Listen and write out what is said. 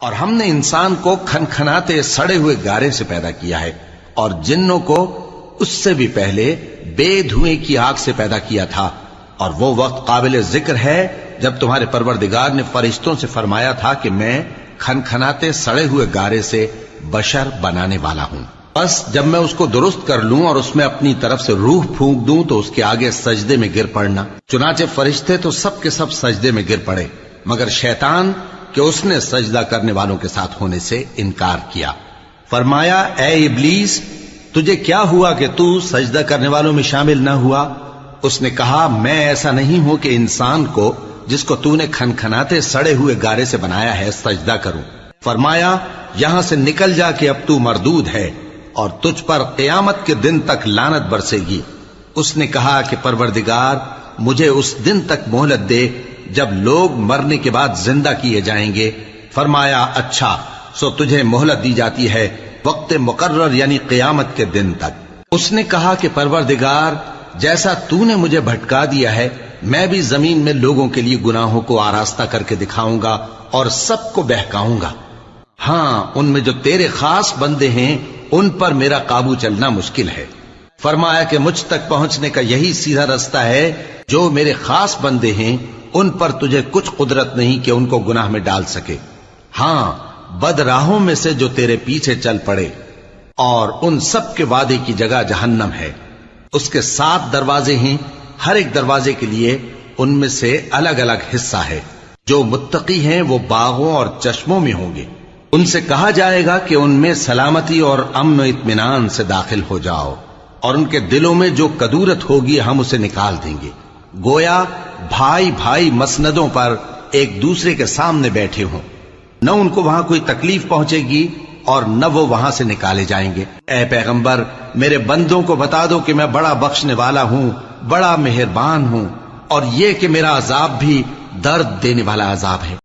اور ہم نے انسان کو کھنکھناتے سڑے ہوئے گارے سے پیدا کیا ہے، اور جنوں کو اس سے بھی پہلے بے دھوئیں کی آگ سے پیدا کیا تھا، اور وہ وقت قابل ذکر ہے جب تمہارے پروردگار نے فرشتوں سے فرمایا تھا کہ میں کھنکھناتے سڑے ہوئے گارے سے بشر بنانے والا ہوں، بس جب میں اس کو درست کر لوں اور اس میں اپنی طرف سے روح پھونک دوں تو اس کے آگے سجدے میں گر پڑنا۔ چنانچہ فرشتے تو سب کے سب سجدے میں گر پڑے مگر شیطان کہ اس نے سجدہ کرنے والوں کے ساتھ ہونے سے انکار کیا۔ فرمایا اے ابلیس، تجھے کیا ہوا کہ تو سجدہ کرنے والوں میں شامل نہ ہوا؟ اس نے کہا میں ایسا نہیں ہوں کہ انسان کو جس کو تو نے کھنکھناتے سڑے ہوئے گارے سے بنایا ہے سجدہ کروں۔ فرمایا یہاں سے نکل جا کہ اب تو مردود ہے اور تجھ پر قیامت کے دن تک لعنت برسے گی۔ اس نے کہا کہ پروردگار مجھے اس دن تک مہلت دے جب لوگ مرنے کے بعد زندہ کیے جائیں گے۔ فرمایا اچھا، سو تجھے مہلت دی جاتی ہے وقت مقرر یعنی قیامت کے دن تک۔ اس نے کہا کہ پروردگار جیسا تو نے مجھے بھٹکا دیا ہے میں بھی زمین میں لوگوں کے لیے گناہوں کو آراستہ کر کے دکھاؤں گا اور سب کو بہکاؤں گا۔ ہاں ان میں جو تیرے خاص بندے ہیں ان پر میرا قابو چلنا مشکل ہے۔ فرمایا کہ مجھ تک پہنچنے کا یہی سیدھا رستہ ہے، جو میرے خاص بندے ہیں ان پر تجھے کچھ قدرت نہیں کہ ان کو گناہ میں ڈال سکے۔ ہاں بد راہوں میں سے جو تیرے پیچھے چل پڑے، اور ان سب کے وعدے کی جگہ جہنم ہے، اس کے 7 دروازے ہیں، ہر ایک دروازے کے لیے ان میں سے الگ الگ حصہ ہے۔ جو متقی ہیں وہ باغوں اور چشموں میں ہوں گے، ان سے کہا جائے گا کہ ان میں سلامتی اور امن و اطمینان سے داخل ہو جاؤ، اور ان کے دلوں میں جو کدورت ہوگی ہم اسے نکال دیں گے، گویا بھائی بھائی مسندوں پر ایک دوسرے کے سامنے بیٹھے ہوں، نہ ان کو وہاں کوئی تکلیف پہنچے گی اور نہ وہ وہاں سے نکالے جائیں گے۔ اے پیغمبر میرے بندوں کو بتا دو کہ میں بڑا بخشنے والا ہوں، بڑا مہربان ہوں، اور یہ کہ میرا عذاب بھی درد دینے والا عذاب ہے۔